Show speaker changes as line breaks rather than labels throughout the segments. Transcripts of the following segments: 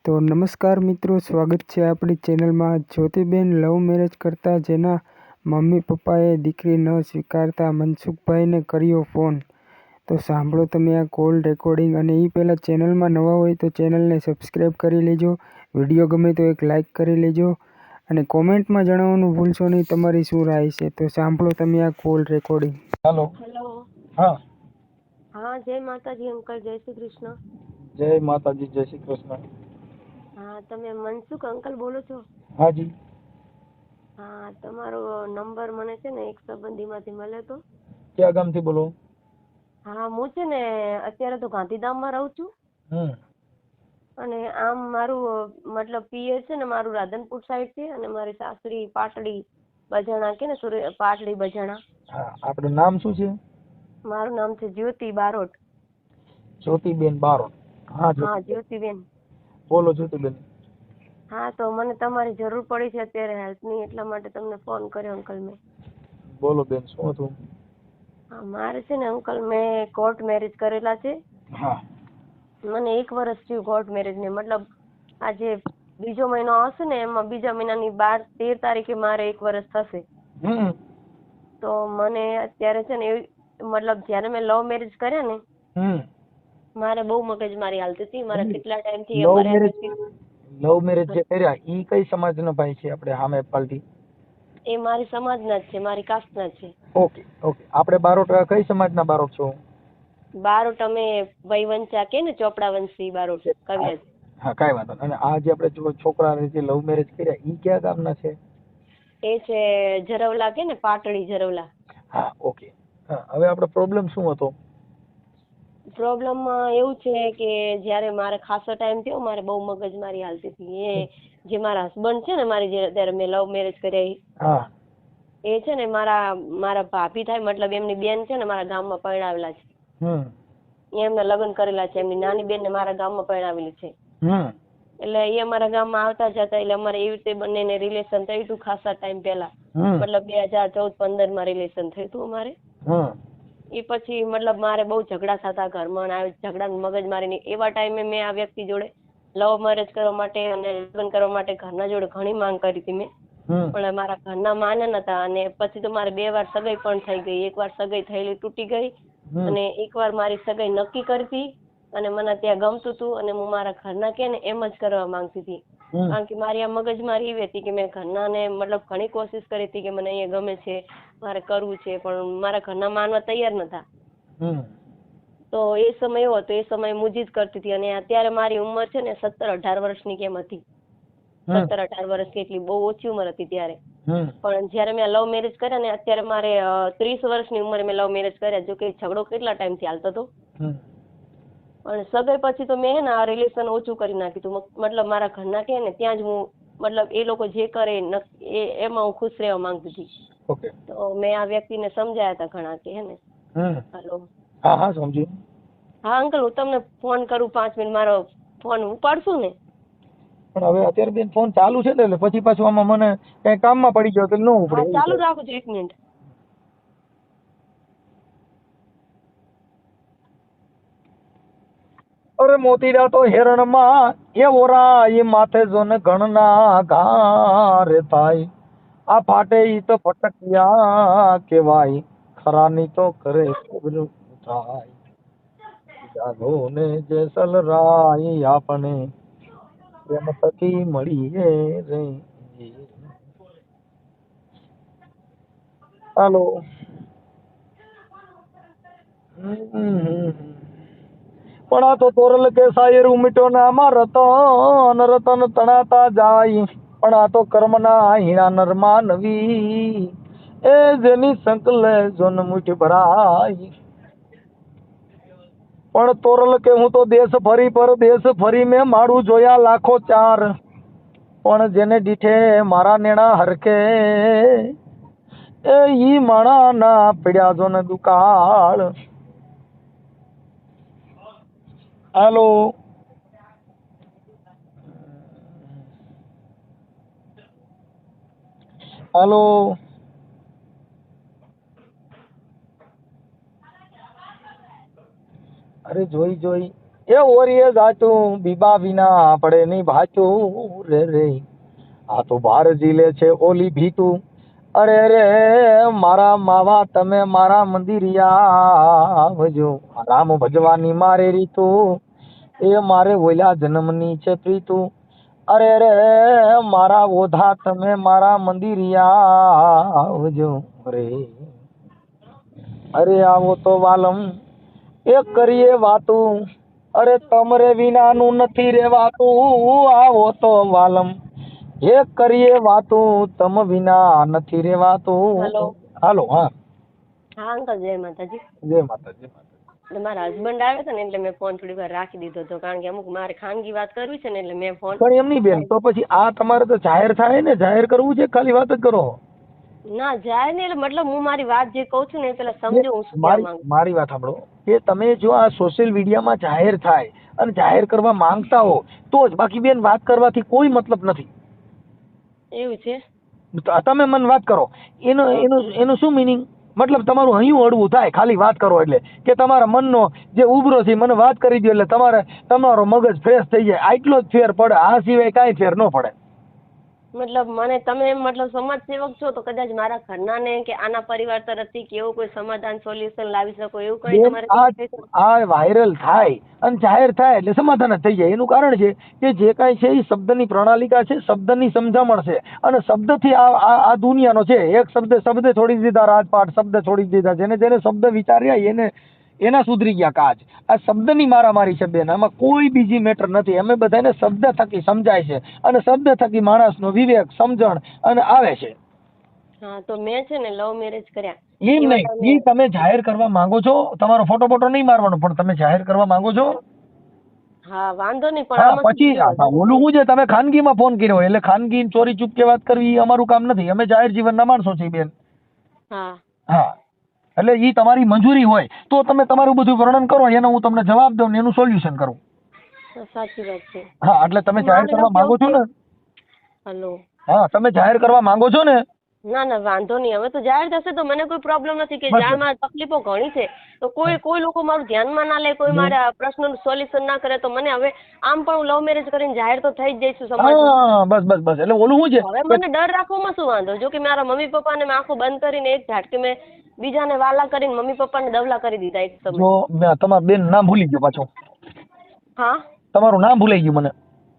તો નમસ્કાર મિત્રો, સ્વાગત છે આપણી ચેનલમાં. જ્યોતિબેન લવ મેરેજ કરતા જેના મમ્મી પપ્પાએ દીકરી ન સ્વીકારતા મનસુખભાઈને કર્યો ફોન. તો સાંભળો તમે આ કોલ રેકોર્ડિંગ. અને એ પહેલાં ચેનલમાં નવા હોય તો ચેનલને સબસ્ક્રાઈબ કરી લેજો. વિડીયો ગમે તો એક લાઇક કરી લેજો અને કોમેન્ટમાં જણાવવાનું ભૂલશો નહીં તમારી શું રાય છે. તો સાંભળો તમે આ કોલ રેકોર્ડિંગ.
હેલો. હા
હા, જય માતાજી અંકલ, જય શ્રી કૃષ્ણ.
જય માતાજી, જય શ્રી કૃષ્ણ.
હા, તમે મનસુખ અંકલ બોલો છો?
હાજી.
હા, તમારો નંબર મને છે ને એક સંબંધીમાંથી મળ્યો હતો.
ક્યાં ગામથી બોલો?
હા, હું છે ને અત્યારે તો ગાંધીધામમાં રહું છું. અને આમ મારું મતલબ પિયર છે ને મારું રાધનપુર સાઈડ છે અને મારી સાસરી પાટડી બજાણા કે ને પાટડી બજાણા.
હા, આપણું નામ શું છે?
મારું નામ છે જ્યોતિ બારોટ.
જ્યોતિબેન બારોટ. હા
જ્યોતિબેન.
બોલો જ્યોતિબેન.
હા, તો મને તમારી જરૂર પડી છે અત્યારે હેલ્પની, એટલા માટે તમને ફોન કર્યો અંકલ મેં.
બોલો બેન, શું હતું?
હા, મારે છે ને અંકલ મેં કોર્ટ મેરેજ કરેલા છે.
હા.
મને 1 વર્ષ થયું કોર્ટ મેરેજ ને, મતલબ આજે બીજો મહિનો આવશે ને એમાં બીજા મહિનાની 13 તારીખે મારે 1 વર્ષ થશે. તો મને અત્યારે છે ને એવી મતલબ જયારે મેં લવ મેરેજ કર્યા ને મારે બહુ મગજમારી હાલતી હતી. મારા કેટલા ટાઈમ થી
લવ મેરેજ જે કર્યા ઈ કઈ સમાજનો ભાઈ છે આપણે સામે પાલટી?
એ મારી સમાજના જ છે, મારી કાસ્ટના છે.
Okay okay. આપણે બારોટ કઈ સમાજના બારોટ છો?
બારોટ અમે વૈવંચા કે ને ચોપડા વંશી બારોટ કવિરાજ.
હા, કાઈ વાંધો નહીં. અને આ જે આપણે છોકરાને જે લવ મેરેજ કર્યા ઈ કયા ગામના છે?
એ છે જરવલા કે ને પાટડી જરવલા.
હા, ઓકે. હા, હવે આપણો પ્રોબ્લેમ શું હતો?
પ્રોબ્લેમ એવું છે કે જયારે મારે ખાસો ટાઈમ થયો મારે બહુ મગજમારી હાલતી હતી. એ જે મારા હસબન્ડ છે ને મારી જયારે મેં લવ મેરેજ કર્યા એ છે ને મારા ભાભી થાય, મતલબ એમની બેન છે ને મારા ગામમાં પરણાવેલા છે. એમના લગ્ન કરેલા છે. એમની નાની બેન ને મારા ગામમાં પરણાવેલી છે. એટલે એ અમારા ગામમાં આવતા જતા, એટલે અમારે એવી રીતે બંનેને રિલેશન થયું હતું ખાસા ટાઈમ પહેલા. મતલબ 2014-15 માં રિલેશન થયું હતું અમારે. એ પછી મતલબ મારે બહુ ઝઘડા થતા ઘરમાં, ઝઘડા મગજમારી. એવા ટાઈમે મેં આ વ્યક્તિ જોડે લવ મેરેજ કરવા માટે અને લગ્ન કરવા માટે ઘરના જોડે ઘણી માંગ કરી હતી મેં, પણ મારા ઘરના માને નતા. અને પછી તો મારે 2 વાર સગાઈ પણ થઈ ગઈ. 1 વાર સગાઈ થયેલી તૂટી ગઈ અને 1 વાર મારી સગાઈ નક્કી કરી હતી અને મને ત્યાં ગમતું હતું અને હું મારા ઘરના કે ને એમ જ કરવા માંગતી હતી. કારણ કે મારી આ મગજમારી એવી હતી કે મેં ઘરનાને મતલબ ઘણી કોશિશ કરી હતી કે મને અહીંયા ગમે છે, મારે કરવું છે, પણ મારા ઘરના માનવા તૈયાર નતા. તો એ સમય એવો હતો, એ સમય મુજી જ કરતી હતી. અને અત્યારે મારી ઉંમર છે ને 17-18 વર્ષની કેમ હતી. 17-18 વર્ષ કેટલી બહુ ઓછી ઉંમર હતી ત્યારે. પણ જયારે મેં લવ મેરેજ કર્યા ને અત્યારે મારે 30 વર્ષની ઉંમરે મેં લવ મેરેજ કર્યા. જો કે ઝઘડો કેટલા ટાઈમ થી હાલતો હતો, પણ સગાઈ પછી તો મેં આ રિલેશન ઓછું કરી નાખ્યું હતું. મતલબ મારા ઘરના કે ને ત્યાં જ હું મતલબ એ લોકો જે કરે એમાં હું ખુશ રહેવા માંગતી હતી. તો મેં આ વ્યક્તિને સમજાયા હતા ઘણા કે હે ને. હેલો.
હા, સમજી.
હા અંકલ, હું તમને ફોન કરું 5 મિનિટ, મારો ફોન ઉપાડશું ને?
પણ હવે અત્યારે બેન ફોન ચાલુ છે ને, એટલે પછી પાછું આમાં મને કઈ કામમાં પડી ગયો તો ન ઉપડે.
હા, ચાલુ રાખો છો 1 મિનિટ.
અરે મોતીડા તો હેરણમાં એ ઓરાય માથે જોને ગણના ઘારે થાય. આ ફાટે ઈ તો ફટકિયા કેવાય, ખરાની તો કરે ખબરું થાય. જાગો ને જેસલ રાય આપણે પ્રેમ થકી મળીએ રે. હાલો. પણ આ તો તોરલ કે શાયર ઉમટો નામાં રતન રતન તણાતા જાય. પણ આ તો કર્મના હીણા નરમાં નવી એ જેની સંકલે જોન મુઠી ભરાય. પણ તોરલ કે હું તો દેશ ફરી પર દેશ ફરી મેં મારું જોયા લાખો 4, પણ જેને દીઠે મારા નેણા હરકે એ ઈ માણા ના પડ્યા જોન દુકાળ. હાલો. હાલો. અરે જોઈ એ ઓરીએ જાચું બીબા વિના પડે નહીં ભાચું રે રે, આ તો બાર જીલે છે ઓલી ભીતું, અરે રે મારા માવા તમે મારા મંદિરિયા આવજો, રામ ભજવાની મારે રીતું, એ મારે ઓલા જન્મની છે પ્રીતું, અરે રે મારા ઓધા તમે મારા મંદિરિયા આવજો રે, અરે આવો તો વાલમ એક કરીએ વાતું, અરે તમરે વિનાનું નથી રેવાતું, આવો તો વાલમ એક કરીએ વાતું, તમ વિના નથી રેવાતું.
હેલો.
હાલો. હા
હા અંકલ, જય માતાજી.
જય માતાજી.
એટલે મારા હસબન્ડ આવે છે ને એટલે મેં ફોન થોડી વાર રાખી દીધો હતો, કારણ કે અમુક મારે ખાનગી વાત કરવી છે ને એટલે મેં ફોન.
પણ એમ નહીં બેન, તો પછી આ તમારે તો જાહેર થાય ને, જાહેર કરવું છે ખાલી વાત જ કરો?
ના જાય ને, એટલે મતલબ હું મારી વાત જે કહું છું ને એ પેલા સમજો હું શું કહેવા માંગુ.
મારી વાત સાંભળો કે તમે જો આ સોશિયલ મીડિયામાં જાહેર થાય અને જાહેર કરવા માંગતા હો તો જ, બાકી બેન વાત કરવાથી કોઈ મતલબ નથી.
એવું છે?
તમે મને વાત કરો, એનું શું મિનિંગ? મતલબ તમારું હૈયું હળવું થાય ખાલી વાત કરો એટલે, કે તમારા મનનો જે ઉભરો છે મને વાત કરી દો એટલે તમારો મગજ ફ્રેશ થઈ જાય, આટલો જ ફેર પડે, આ સિવાય કાંઈ ફેર ન પડે.
મતલબ મને તમે મતલબ સમાજ સેવક છો તો કદાચ મારા ઘરના ને કે આના પરિવાર તરફથી કે એવું કોઈ સમાધાન સોલ્યુશન લાવી શકો એવું કઈ તમારે?
આ વાયરલ થાય અને જાહેર થાય એટલે સમાધાન જ થઈ જાય. એનું કારણ છે કે જે કાંઈ છે એ શબ્દની પ્રણાલિકા છે, શબ્દની સમજામણ છે, અને શબ્દથી આ દુનિયાનો છે. એક શબ્દ છોડી દીધા રાજપાટ, શબ્દ છોડી દીધા, જેને શબ્દ વિચાર્યા એના સુધરી ગયા કાજ. આ શબ્દની મારામારી છે બેન, આમાં કોઈ બીજી મેટર નથી. અમે બધાને શબ્દ થકી સમજાય છે અને શબ્દ થકી માણસનો વિવેક સમજણ અને આવે છે.
હા, તો મેં છે ને લવ મેરેજ કર્યા.
એમ નહીં, એ તમે જાહેર કરવા માંગો છો, તમારો ફોટો નહીં મારવાનો, પણ તમે જાહેર કરવા માંગો છો.
હા વાંધો નહીં, પણ
પછી ઓલું શું છે, તમે ખાનગીમાં ફોન કર્યો એટલે ખાનગી ચોરી ચૂપકે વાત કરવી એ અમારું કામ નથી. અમે જાહેર જીવનના માણસો છીએ બેન. હા એટલે ઈ તમારી મંજૂરી હોય તો તમે તમારું બધું વર્ણન કરો, એનો હું તમને જવાબ દઉં ને એનું સોલ્યુશન કરું.
સાચી વાત છે.
હા, એટલે તમે જાહેર કરવા માંગો છો ને?
હેલો.
હા, તમે જાહેર કરવા માંગો છો ને?
ના ના વાંધો નહીં, હવે તો જાહેર થશે તો મને કોઈ પ્રોબ્લેમ નથી. કે જ્યાં મારી તકલીફો ઘણી છે તો કોઈ લોકો મારું ધ્યાનમાં ના લે, કોઈ મારા પ્રશ્નનું સોલ્યુશન ના કરે, તો મને હવે આમ પણ હું લવ મેરેજ કરીને જાહેર તો થઈ જ જઈશું સમાજમાં.
બસ એટલે ઓલું શું છે,
હવે મને ડર રાખવામાં શું વાંધો? જો કે મારા મમ્મી પપ્પાને મેં આંખો બંધ કરીને એક ઝાટકે મેં બીજાને વાલા કરીને મમ્મી પપ્પાને દવલા કરી દીધા એક સમય.
જો તમારું બેન નામ ભૂલી ગયો પાછો.
હા,
તમારું નામ ભૂલાઈ ગયું મને.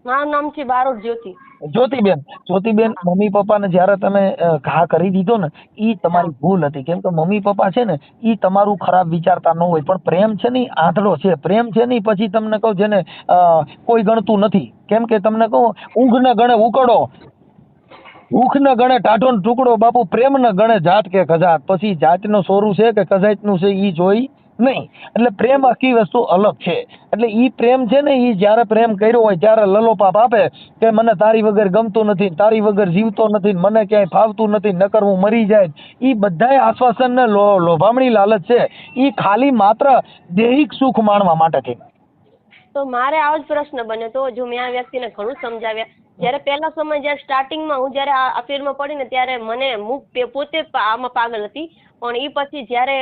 મારું નામ છે બારોટ જ્યોતિ.
જ્યોતિબેન, મમ્મી પપ્પાને જયારે તમે ઘા કરી દીધો ને, ઈ તમારી ભૂલ હતી. કેમ કે મમ્મી પપ્પા છે ને ઈ તમારું ખરાબ વિચારતા ન હોય, પણ પ્રેમ છે ને આંધળો છે. પ્રેમ છે ને પછી તમને કહું જેને કોઈ ગણતું નથી. કેમ કે તમને કહું, ઊંઘ ને ગણે ઉકળો, ભૂખ ને ગણે ટાઢો ને ટુકડો, બાપુ પ્રેમ ને ગણે જાત કે કજાત. પછી જાતનો સોરું છે કે કજાતનું છે ઈ જોઈ નહીં. એટલે પ્રેમ આખી વસ્તુ અલગ છે. એટલે ઈ પ્રેમ છે ને, ઈ જયારે પ્રેમ કર્યો હોય ત્યારે લલોપાપ આપે કે મને તારી વગર ગમતું નથી, તારી વગર જીવતો નથી, મને ક્યાંય ફાવતું નથી, નકર હું મરી જાય. ઈ બધાય આશ્વાસન ને લોભામણી લાલચ છે. ઈ ખાલી માત્ર દૈહિક સુખ માણવા માટે છે.
તો મારે આવો જ પ્રશ્ન બન્યો તો, જો મેં આ વ્યક્તિને ઘણું સમજાવ્યા. જયારે પહેલા સમય જયારે સ્ટાર્ટિંગમાં હું જયારે આ અફેરમાં પડી ને ત્યારે મને પોતે આમાં પાગલ હતી, પણ એ પછી જયારે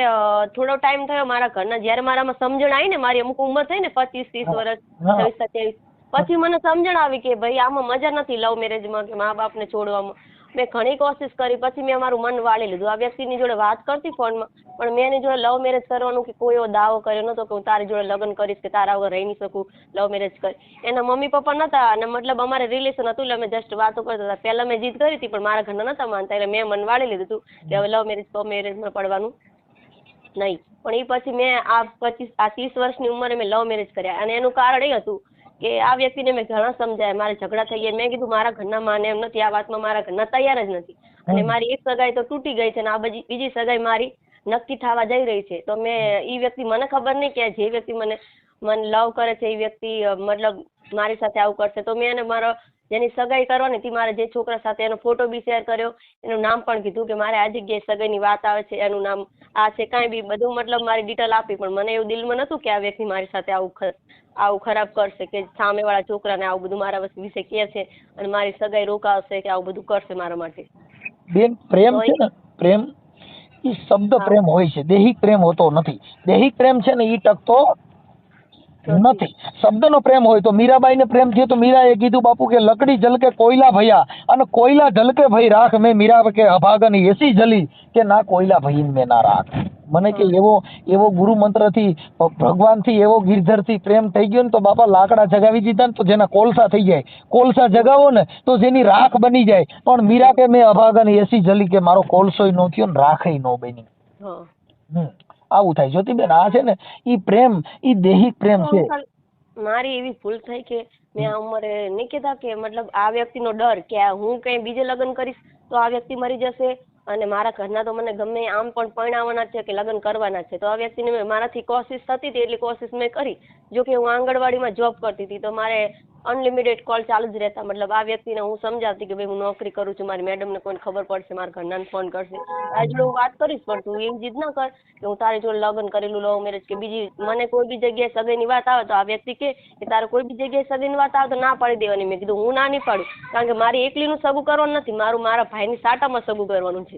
થોડો ટાઈમ થયો મારા ઘરના, જયારે મારામાં સમજણ આવી ને, મારી અમુક ઉંમર થઈ ને 25-30 વર્ષ, 26-27, પછી મને સમજણ આવી કે ભાઈ આમાં મજા નથી લવ મેરેજમાં કે મા બાપને છોડવામાં. મેં ઘણી કોશિશ કરી, પછી મેં મારું મન વાળી લીધું. આ વ્યક્તિની જોડે વાત કરતી ફોનમાં, પણ મેં એની જોડે લવ મેરેજ કરવાનું કે કોઈ એવો દાવો કર્યો નતો કે હું તારી જોડે લગ્ન કરીશ કે તારા વગર રહી નહીં શકું, લવ મેરેજ કરી. એના મમ્મી પપ્પા નતા, અને મતલબ અમારે રિલેશન હતું એટલે અમે જસ્ટ વાતો કરતા હતા. પહેલા મેં જીદ કરી હતી પણ મારા ઘરના નતા માનતા, એટલે મેં મન વાળી લીધું હતું કે હવે લવ મેરેજમાં પડવાનું નહીં. પણ એ પછી મેં આ 30 વર્ષની ઉંમરે મેં લવ મેરેજ કર્યા, અને એનું કારણ એ હતું કે આ વ્યક્તિને મેં ઘણા સમજાય, મારે ઝઘડા થઈ ગયા. મેં કીધું મારા ઘરના માને એમ નથી, આ વાતમાં મારા ઘરના તૈયાર જ નથી, અને મારી એક સગાઈ તો તૂટી ગઈ છે ને આ બીજી સગાઈ મારી નક્કી થવા જઈ રહી છે. તો મેં એ વ્યક્તિ, મને ખબર નહીં કે જે વ્યક્તિ મને લવ કરે છે એ વ્યક્તિ મતલબ મારી સાથે આવું કરશે. તો મેં એને મારો જેની સગાઈ કરવાની હતી, મારે જે છોકરા સાથે, એનો ફોટો બી શેર કર્યો, એનું નામ પણ કીધું કે મારે આ જગ્યાએ સગાઈની વાત આવે છે, એનું નામ આ છે, કાંઈ બી બધું મતલબ મારી ડિટેલ આપી. પણ મને એવું દિલમાં નતું કે આ વ્યક્તિ મારી સાથે આવું ખરાબ કરશે, કે સામેવાળા છોકરાને આવું બધું મારા વિશે કહે છે અને મારી સગાઈ રોકાવશે કે આવું બધું કરશે મારા માટે.
બેન, પ્રેમ છે ને, પ્રેમ એ શબ્દ પ્રેમ હોય છે, દૈહિક પ્રેમ હોતો નથી. દૈહિક પ્રેમ છે ને એ ટકતો નથી. શબ્દનો પ્રેમ હોય તો મીરાબાઈને પ્રેમ થયો તો મીરાએ કીધું બાપુ કે લકડી જલકે કોયલા ભયા અને કોયલા જલકે ભાઈ રાખ મેં મીરા કે અભાગન એસી જલી કે ના કોયલા ભઈ મેં ના રાખ. મને કે એવો ગુરુ મંત્રથી ભગવાનથી એવો ગિરધરથી પ્રેમ થઈ ગયો ને તો બાપા લાકડા જગાવી દીધા ને તો જેના કોલસા થઈ જાય. કોલસા જગાવો ને તો જેની રાખ બની જાય. પણ મીરા કે મેં અભાગન એસી જલી કે મારો કોલસોય નો થયો ને રાખેય નો બની. આવું થાય જ્યોતિબેન. આ છે ને ઈ પ્રેમ ઈ દેહિક પ્રેમ છે.
મારી એવી ભૂલ થઈ કે મેં આ ઉંમરે નહીં કહેતા કે મતલબ આ વ્યક્તિનો ડર કે હું કઈ બીજે લગ્ન કરીશ તો આ વ્યક્તિ મરી જશે અને મારા ઘરના તો મને ગમે આમ પણ પરણાવવાના છે કે લગ્ન કરવાના છે. તો આ વ્યક્તિને મારાથી કોશિશ થતી હતી એટલી કોશિશ મેં કરી. જો કે હું આંગણવાડીમાં જોબ કરતી હતી તો મારે અનલિમિટેડ કોલ ચાલુ જ રહેતા. મતલબ આ વ્યક્તિને હું સમજાવતી કે ભાઈ હું નોકરી કરું છું, મારી મેડમને કોઈને ખબર પડશે, મારા ઘરનાને ફોન કરશે, આ જોડે હું વાત કરીશ પણ તું એવી જીદ ના કર કે હું તારી જોડે લગ્ન કરેલું લવ મેરેજ કે બીજી મને કોઈ બી જગ્યાએ સગાઈની વાત આવે તો આ વ્યક્તિ કે તારે કોઈ બી જગ્યાએ સગાઈની વાત આવે તો ના પાડી દેવાની. મેં કીધું હું ના નહીં પાડું કારણ કે મારી એકલીનું સગું કરવાનું નથી, મારું મારા ભાઈની સાટામાં સગું કરવાનું છે.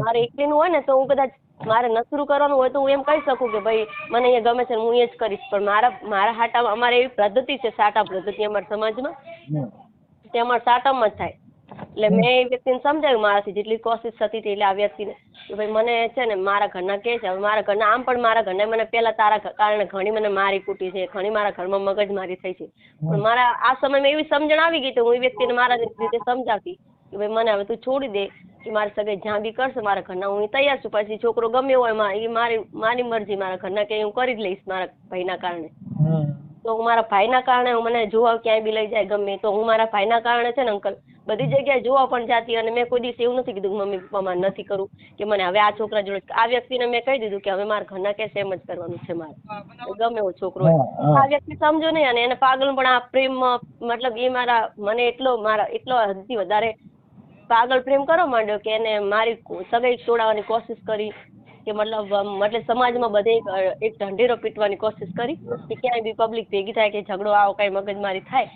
મારે એકલીનું હોય ને તો હું કદાચ મારે નસરું કરવાનું હોય તો હું એમ કહી શકું કે ભાઈ મને અહીંયા ગમે છે હું એ જ કરીશ. પણ મારા હાટામાં અમારે એવી પદ્ધતિ છે, સાટા પદ્ધતિ અમારા સમાજમાં તે અમારા સાટામાં જ થાય. એટલે મેં એ વ્યક્તિને સમજાવ્યું મારાથી જેટલી કોશિશ થતી હતી એટલે આ વ્યક્તિને કે ભાઈ મને છે ને મારા ઘરના કહે છે. હવે મારા ઘરના આમ પણ મારા ઘરના મને પહેલા તારા કારણે ઘણી મને મારી કૂટી છે, ઘણી મારા ઘરમાં મગજમારી થઈ છે. પણ મારા આ સમયમાં એવી સમજણ આવી ગઈ તો હું એ વ્યક્તિને મારા રીતે સમજાવતી કે ભાઈ મને હવે તું છોડી દે કે મારી સગાઈ જ્યાં બી કરશે મારા ઘરના હું તૈયાર છું. પછી છોકરો ગમે હોય એ મારી મરજી, મારા ઘરના કે હું કરી જ લઈશ મારા ભાઈના કારણે. તો હું મારા ભાઈના કારણે હું મને જોવા ક્યાંય બી લઈ જાય ગમે તો હું મારા ભાઈના કારણે છે ને અંકલ બધી જગ્યાએ જોવા પણ જાતી. અને મેં કોઈ દિવસ એવું નથી કીધું કે મમ્મી પપ્પામાં નથી કરું કે મને હવે આ છોકરા જોડે. આ વ્યક્તિને મેં કહી દીધું કે હવે મારા ઘરના કે એમ જ કરવાનું છે મારે ગમે એવો છોકરો હોય. આ વ્યક્તિ સમજો નહીં અને એને પાગલ પણ આ પ્રેમ મતલબ એ મને એટલો હદથી વધારે પાગલ પ્રેમ કરવા માંડ્યો કે એને મારી સગાઈ તોડાવવાની કોશિશ કરી કે મતલબ સમાજમાં બધે એક ઢંઢેરો પીટવાની કોશિશ કરી કે ક્યાંય બી પબ્લિક ભેગી થાય કે ઝઘડો આવો કઈ મગજમારી થાય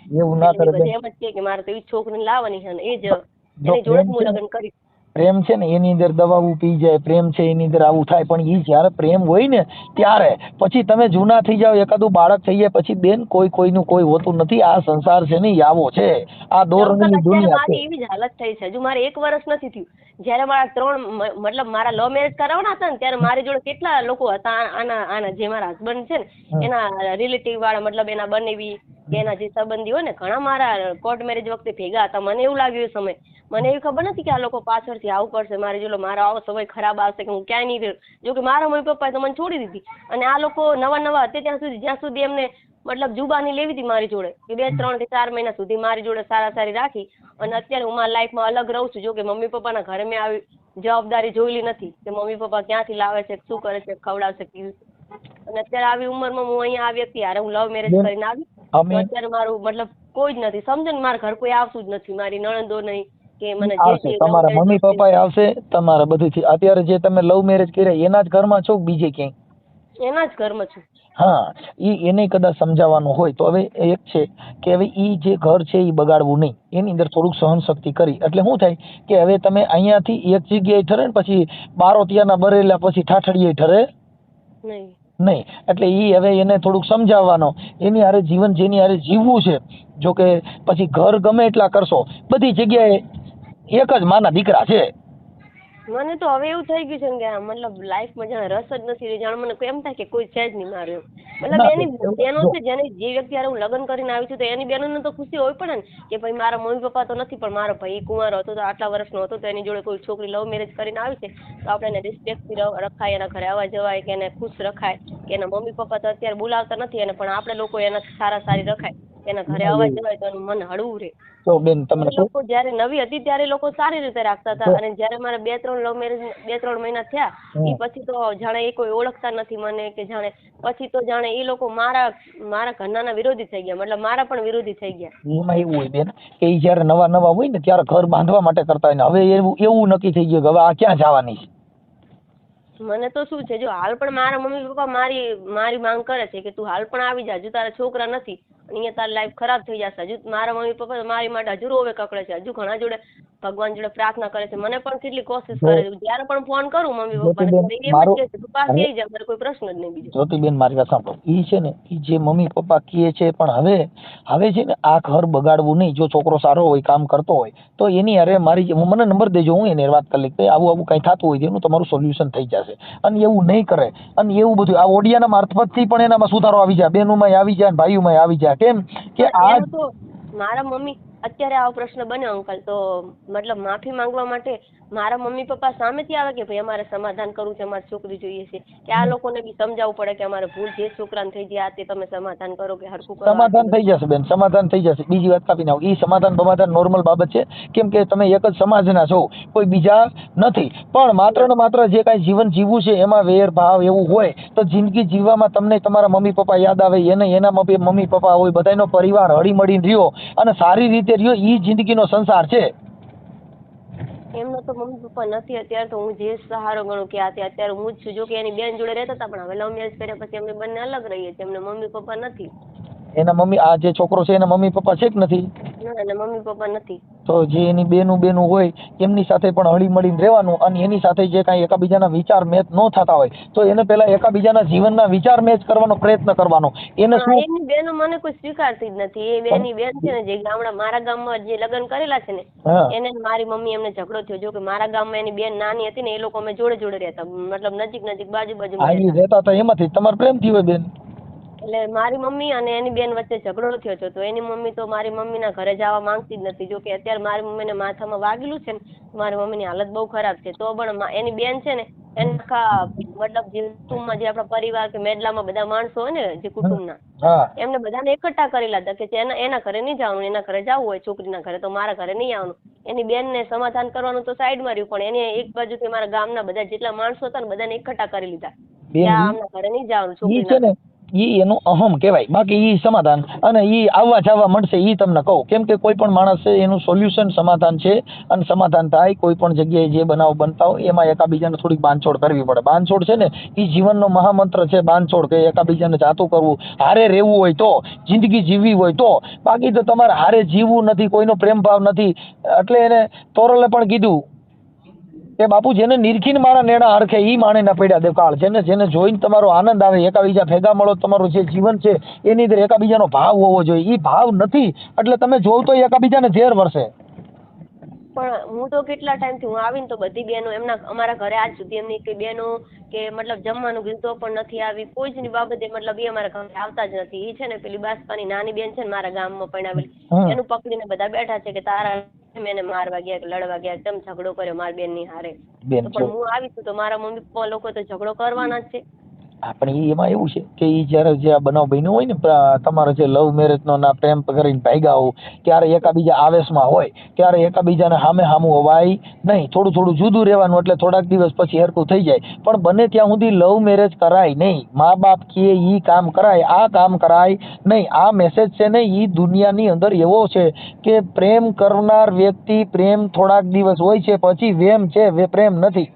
બધે એમ જ કે મારે તો એ છોકરીને લાવવાની છે ને એ જ એની જોડે હું લગ્ન કરી.
પ્રેમ છે ને એની અંદર દવાઓ પી જાય, પ્રેમ છે એની અંદર આવું થાય. પણ એ જયારે પ્રેમ હોય ને ત્યારે પછી તમે જૂના થઈ જાઓ, એકાદું બાળક થઈ જાય પછી બેન કોઈનું કોઈ હોતું નથી. આ સંસાર છે ને આવો છે, આ દો રંગની દુનિયા છે.
મારી એવી જ હાલત થઈ છે. હજુ મારે 1 વર્ષ નથી થયું. જયારે મારા લવ મેરેજ કરાવવાના હતા ને ત્યારે મારી જોડે કેટલા લોકો હતા આના જે મારા હસબન્ડ છે ને એના રિલેટિવ વાળા મતલબ એના બનેવી કે એના જે સંબંધી હોય ને ઘણા મારા કોર્ટ મેરેજ વખતે ભેગા હતા. મને એવું લાગ્યું એ સમય મને એવી ખબર નથી કે આ લોકો પાછળથી આવું કરશે મારી જોડે, મારો આવો સમય ખરાબ આવશે કે હું ક્યાંય નહીં રહ્યો. જો કે મારા મમ્મી પપ્પાએ તો મને છોડી દીધી અને આ લોકો નવા હતા જ્યાં સુધી એમને મતલબ જુબાની લેવી હતી મારી જોડે કે 2, 3 કે 4 મહિના સુધી મારી જોડે સારી રાખી. અને અત્યારે હું મારા લાઈફમાં અલગ રહું છું. જો કે મમ્મી પપ્પાના ઘરે મેં આવી જવાબદારી જોયેલી નથી કે મમ્મી પપ્પા ક્યાંથી લાવે છે, શું કરે છે, ખવડાવશે પીવું. અને અત્યારે આવી ઉંમરમાં હું અહીંયા આ વ્યક્તિ હારે હું લવ મેરેજ કરીને આવી અત્યારે મારું મતલબ કોઈ જ નથી. સમજો ને મારા ઘર કોઈ આવતું જ નથી, મારી નણંદો નહીં કે મને
તમારા મમ્મી પપ્પા આવશે તમારા બધું. અત્યારે જે તમે લવ મેરેજ કર્યા એના જ ઘરમાં છો બીજે ક્યાંય?
એના જ ઘરમાં છું.
હા, એને કદાચ સમજાવવાનું હોય તો હવે એક છે કે હવે ઈ જે ઘર છે એ બગાડવું નહીં, એની અંદર થોડુંક સહન શક્તિ કરી એટલે શું થાય કે હવે તમે અહીંયાથી એક જગ્યાએ ઠરે ને પછી બારોટિયાના બરેલા પછી ઠાઠડીએ ઠરે નહીં. એટલે ઈ હવે એને થોડુંક સમજાવવાનો, એની હારે જીવન જેની હારે જીવવું છે. જો કે પછી ઘર ગમે એટલા કરશો બધી જગ્યાએ એક જ માના દીકરા છે.
મને તો હવે એવું થઈ ગયું છે કે મતલબ લાઈફમાં જાણે રસ જ નથી રહી. જાણે મને એમ થાય કે કોઈ છે જ નહીં મારું. મતલબ એની બહેનો છે જેની જે વ્યક્તિ હારે હું લગ્ન કરીને આવી છું તો એની બહેનોને તો ખુશી હોય પણ ને કે ભાઈ મારા મમ્મી પપ્પા તો નથી પણ મારો ભાઈ કુંવારો હતો તો આટલા વર્ષનો હતો તો એની જોડે કોઈ છોકરી લવ મેરેજ કરીને આવી છે તો આપણે એને રિસ્પેક્ટથી રખાય, એના ઘરે આવવા જવાય કે એને ખુશ રખાય કે એના મમ્મી પપ્પા તો અત્યારે બોલાવતા નથી એને પણ આપણે લોકો એના સારી રખાય, એના ઘરે આવવા જવાય તો એનું મન હળવું રહે.
તો બેન તમને
લોકો જયારે નવી હતી ત્યારે લોકો સારી રીતે રાખતા હતા અને જયારે મારે 2-3 લવ મેરેજ 2-3 મહિના થયા એ પછી તો જાણે એ કોઈ ઓળખતા નથી મને કે જાણે પછી તો જાણે એ લોકો મારા ઘરના વિરોધી થઈ ગયા, મતલબ મારા પણ વિરોધી થઈ ગયા.
એમાં એવું હોય બેન કે એ જયારે નવા હોય ને ત્યારે ઘર બાંધવા માટે કરતા હોય ને હવે એવું નક્કી થઈ ગયું કે હવે આ ક્યાં જવાની છે.
મને તો શું છે જો હાલ પણ મારા મમ્મી પપ્પા મારી માંગ કરે છે કે તું હાલ પણ આવી જા, જો તારા છોકરા નથી અહીંયા તારી લાઈફ ખરાબ થઈ જશે. હજુ મારા મમ્મી પપ્પા મારી માટે હજુ રોવે કકડે છે, હજુ ઘણા જોડે ભગવાન જોડે પ્રાર્થના કરે છે, મને પણ કેટલી કોશિશ કરે છે. જ્યારે પણ ફોન કરું મમ્મી પપ્પાને એમ જ કહે છે તું પાસે આવી જા, મારે કોઈ પ્રશ્ન જ નહીં બીજો.
જ્યોતિબેન મારી વાત સાંભળો, ઈ છે ને ઈ જે મમ્મી પપ્પા કહે છે, પણ હવે છે ને આ ઘર બગાડવું નહીં. જો છોકરો સારો હોય, કામ કરતો હોય તો એની અરે મને નંબર દેજો, હું એને વાત કરી લઈશ કે આવું કઈ થતું હોય એનું તમારું સોલ્યુશન થઈ જશે. અને એવું નહીં કરે, અને એવું બધું આ ઓડિયાના મારફતથી પણ એનામાં સુધારો આવી જાય, બેનુમાં આવી જાય, ભાઈઓમાં આવી જાય. કેમ કે આ
તો મારા મમ્મી અત્યારે આવો પ્રશ્ન બન્યો અંકલ, તો મતલબ માફી માંગવા માટે મારા મમ્મી પપ્પા સામેથી આવે કે ભાઈ અમારે સમાધાન કરવું છે, અમારે છોકરી જોઈએ છે, કે આ લોકોને બી સમજાવવું પડે કે અમારે ભૂલ જે છોકરાને થઈ જાય તે તમે સમાધાન કરો કે હરખું કરો?
સમાધાન થઈ જશે બેન, સમાધાન થઈ જશે. બીજી વાત કાપી નાખો, ઈ સમાધાન બમાધાન નોર્મલ બાબત છે. કેમ કે તમે એક જ સમાજના છો, કોઈ બીજા નથી. પણ માત્ર ને માત્ર જે કાંઈ જીવન જીવવું છે એમાં વેર ભાવ એવું હોય તો જિંદગી જીવવામાં તમને તમારા મમ્મી પપ્પા યાદ આવે, એને એના મમ્મી પપ્પા હોય, બધાનો પરિવાર હળી મળીને રહ્યો અને સારી રીતે રહ્યો, ઈ જિંદગીનો સંસાર છે.
એમનો તો મમ્મી પપ્પા નથી અત્યારે, તો હું જે સહારો ગણું કે અત્યારે હું જ છું. જો કે એની બેન જોડે રહેતા હતા, પણ હવે લવ મેરેજ કર્યા પછી અમે બંને અલગ રહીએ છીએ, એમને મમ્મી પપ્પા નથી.
એના મમ્મી, આ જે છોકરો છે એના મમ્મી પપ્પા છે કે નથી?
ના, એના મમ્મી પપ્પા નથી.
તો જે એની બેનું હોય એમની સાથે પણ હળી મળીને રહેવાનું, અને એની સાથે જે કાંઈ એકાબીજાના વિચાર મેચ ન થતા હોય તો એને પહેલા એકાબીજાના જીવનના વિચાર મેચ કરવાનો પ્રયત્ન કરવાનો. એને શું,
એની બેનો મને કોઈ સ્વીકારતી જ નથી. એ બેની બેન છે ને જે મારા ગામમાં જે લગ્ન કરેલા છે ને, એને મારી મમ્મી એમને ઝઘડો થયો. જો કે મારા ગામમાં એની બેન નાની હતી ને, એ લોકો અમે જોડે જોડે રહેતા, મતલબ નજીક બાજુ
રહેતા હતા. એમાંથી તમારે પ્રેમ થયો બેન?
એટલે મારી મમ્મી અને એની બેન વચ્ચે ઝઘડો થયો છે. તો એની મમ્મી તો મારી મમ્મીના ઘરે જવા માંગતી જ નથી. જો કે અત્યારે મારી મમ્મીને માથામાં વાગેલું છે ને, મારી મમ્મીની હાલત બહુ ખરાબ છે. તો પણ એની બેન છે ને, એના મતલબ જે કુટુંબમાં જે આપણા પરિવાર કે મેડલામાં બધા માણસો હોય ને જે કુટુંબના, એમને બધાને એકઠા કરેલા હતા કે એના ઘરે નહીં જવાનું, એના ઘરે જવું હોય છોકરીના ઘરે તો મારા ઘરે નહીં આવવાનું. એની બેનને સમાધાન કરવાનું તો સાઈડમાં રહ્યું, પણ એને એક બાજુથી મારા ગામના બધા જેટલા માણસો હતા ને બધાને એકઠા કરી લીધા કે આમના ઘરે નહીં જવાનું છોકરીના.
ઈ એનું અહમ કહેવાય. બાકી ઈ સમાધાન અને ઈ આવવા જવા મળશે ઈ તમને કહું. કેમ કે કોઈ પણ માણસ છે એનું સોલ્યુશન સમાધાન છે, અને સમાધાન થાય કોઈ પણ જગ્યાએ જે બનાવ બનતા હોય એમાં એકાબીજાને થોડીક બાંધછોડ કરવી પડે. બાંધછોડ છે ને ઈ જીવનનો મહામંત્ર છે, બાંધછોડ, કે એકાબીજાને જાતું કરવું. હારે રહેવું હોય તો, જિંદગી જીવવી હોય તો. બાકી તો તમારે હારે જીવવું નથી, કોઈનો પ્રેમ ભાવ નથી. એટલે એને તોરલે પણ કીધું કે બાપુ જેને નિરખીને મારા નેણા હરખે ઈ માણે ના પડ્યા દેકાળ. જેને જોઈને તમારો આનંદ આવે, એકાબીજા ભેગા મળો, તમારું જે જીવન છે એની અંદર એકાબીજાનો ભાવ હોવો જોઈએ. ઈ ભાવ નથી એટલે તમે જોવ તો એકાબીજાને ઝેર વરસે.
પણ હું તો કેટલા ટાઈમથી હું આવીને તો બધી બહેનો અમારા ઘરે આજ સુધી એમની કઈ બહેનો કે મતલબ જમવાનું કીધું તો પણ નથી આવી. કોઈ જ બાબતે મતલબ એ અમારા ઘરે આવતા જ નથી. એ છે ને પેલી બાસપાની નાની બેન છે ને મારા ગામમાં પરણાવેલી, એનું પકડીને બધા બેઠા છે કે તારા એને મારવા ગયા કે લડવા ગયા, તેમ ઝઘડો કર્યો મારી બેન ની હારે. પણ હું આવી છું તો મારા મમ્મી પપ્પા લોકો તો ઝઘડો કરવાના જ છે.
આપણે એમાં એવું છે કે ઈ જયારે જે આ બનાવ બન્યો હોય ને, તમારો જે લવ મેરેજ નો ના પ્રેમ કરીને ભાગ્યા હો, ત્યારે એકાબીજા આવેશમાં હોય ત્યારે એકાબીજાને સામે સામું હોવાય નહીં. થોડું જુદું રહેવાનું, એટલે થોડાક દિવસ પછી હરકું થઈ જાય. પણ બને ત્યાં સુધી લવ મેરેજ કરાય નહીં. મા બાપ કહે ઈ કામ કરાય, આ કામ કરાય નહીં. આ મેસેજ છે ને ઈ દુનિયાની અંદર એવો છે કે પ્રેમ કરનાર વ્યક્તિ પ્રેમ થોડાક દિવસ હોય છે, પછી વેમ છે, પ્રેમ નથી.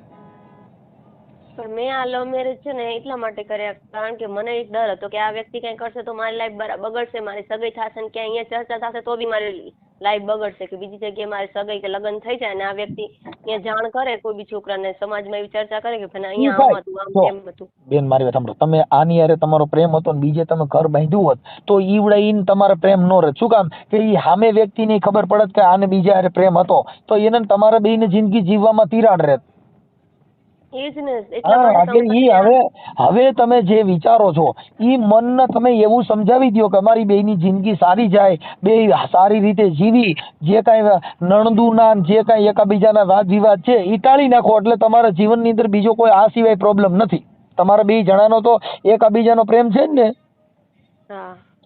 પણ મેં આ લવ મેરેજ છે ને એટલા માટે કર્યા કારણ કે મને એક ડર હતો કે આ વ્યક્તિ કઈ કરશે તો મારી લાઈફ બગડશે, મારી સગાઈ થશે ને ક્યાં અહીંયા ચર્ચા થશે તો બી મારી લાઈફ બગડશે, કે બીજી જગ્યાએ મારી સગાઈ કે લગ્ન થઈ જાય ને આ વ્યક્તિ અહીંયા જાણ કરે કોઈ બી છોકરાને, સમાજમાં એવી ચર્ચા કરે કે ભાઈ અહીંયા આમ હતું, આમ કેમ હતું.
બેન મારી વાત સાંભળો, તમે આની હારે તમારો પ્રેમ હતો ને બીજે તમે ઘર બાંધ્યું હોત તો ઈવડાઈને તમારે પ્રેમ ન રહે. શું કામ? કે ઈ સામે વ્યક્તિને ખબર પડત કે આને બીજા હારે પ્રેમ હતો તો એને તમારા બેયને જિંદગી જીવવામાં તિરાડ રહે. હવે તમે જે વિચારો છો ઈ મનને તમે એવું સમજાવી દો કે અમારી બેયની જિંદગી સારી જાય, બે સારી રીતે જીવી, જે કાંઈ નણંદુના જે કાંઈ એકાબીજાના વાદ વિવાદ છે ઈ ટાળી નાખો, એટલે તમારા જીવનની અંદર બીજો કોઈ આ સિવાય પ્રોબ્લેમ નથી. તમારા બે જણાનો તો એકાબીજાનો પ્રેમ છે જ ને.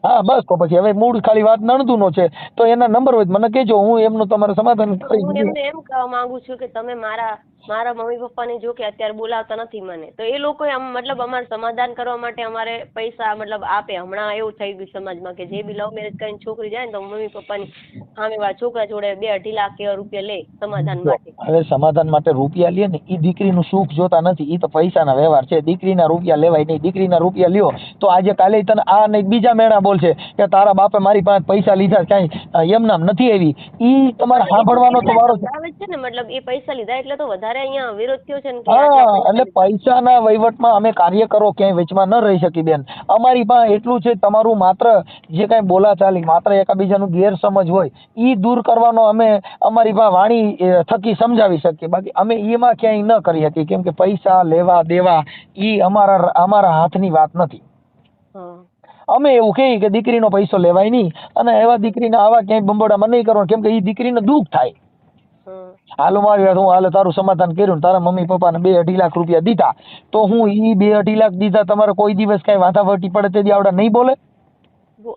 હા બસ, તો પછી હવે મૂળ ખાલી વાત નણંદુનો છે તો એના નંબર હોય મને કહેજો, હું એમનું તમારે સમાધાન કરી.
હું એમને એમ કહેવા માંગુ છું કે તમે મારા મારા મમ્મી પપ્પાને જો કે અત્યારે બોલાવતા નથી મને, તો એ લોકો મતલબ અમારે સમાધાન કરવા માટે અમારે પૈસા મતલબ આપે. હમણાં એવું થઈ ગયું સમાજમાં કે જે બી લવ મેરેજ કરીને છોકરી જાય ને તો મમ્મી પપ્પાની સામેવાળા છોકરા જોડે 2-2.5 લાખ એવા રૂપિયા લે સમાધાન માટે.
હવે સમાધાન માટે રૂપિયા લે ને, એ દીકરીનું સુખ જોતા નથી, એ તો પૈસાના વ્યવહાર છે. દીકરીના રૂપિયા લેવાય નહીં. દીકરીના રૂપિયા લ્યો તો આજે કાલે તને આ નહીં બીજા મેણા બોલશે કે તારા બાપે મારી પાસે પૈસા લીધા, કાંઈ એમ નામ નથી આવી. ઈ તમારે સાંભળવાનો તો વારો
છે ને, મતલબ એ પૈસા લીધા એટલે તો વધારે અહીંયા વિરોધ થયો છે ને.
હા, એટલે પૈસાના વહીવટમાં અમે કાર્યકરો ક્યાંય વચમાં ન રહી શકી બેન. અમારી પાસે એટલું છે, તમારું માત્ર જે કાંઈ બોલાચાલી, માત્ર એકાબીજાનું ગેરસમજ હોય ઈ દૂર કરવાનો અમે અમારી પાસે વાણી થકી સમજાવી શકીએ. બાકી અમે એમાં ક્યાંય ન કરી શકીએ, કેમ કે પૈસા લેવા દેવા ઈ અમારા હાથની વાત નથી. અમે એવું કહીએ કે દીકરીનો પૈસો લેવાય નહીં, અને એવા દીકરીને આવા ક્યાંય બંબોડામાં નહીં કરવાનું, કેમ કે એ દીકરીને દુઃખ થાય. હાલો મારી વાત, હું હાલે તારું સમાધાન કર્યું, તારા મમ્મી પપ્પાને 2-2.5 લાખ રૂપિયા દીધા, તો હું ઈ 2-2.5 લાખ દીધા તમારે કોઈ દિવસ કઈ વાંધાવટી પડે તે આવડા નહીં બોલે?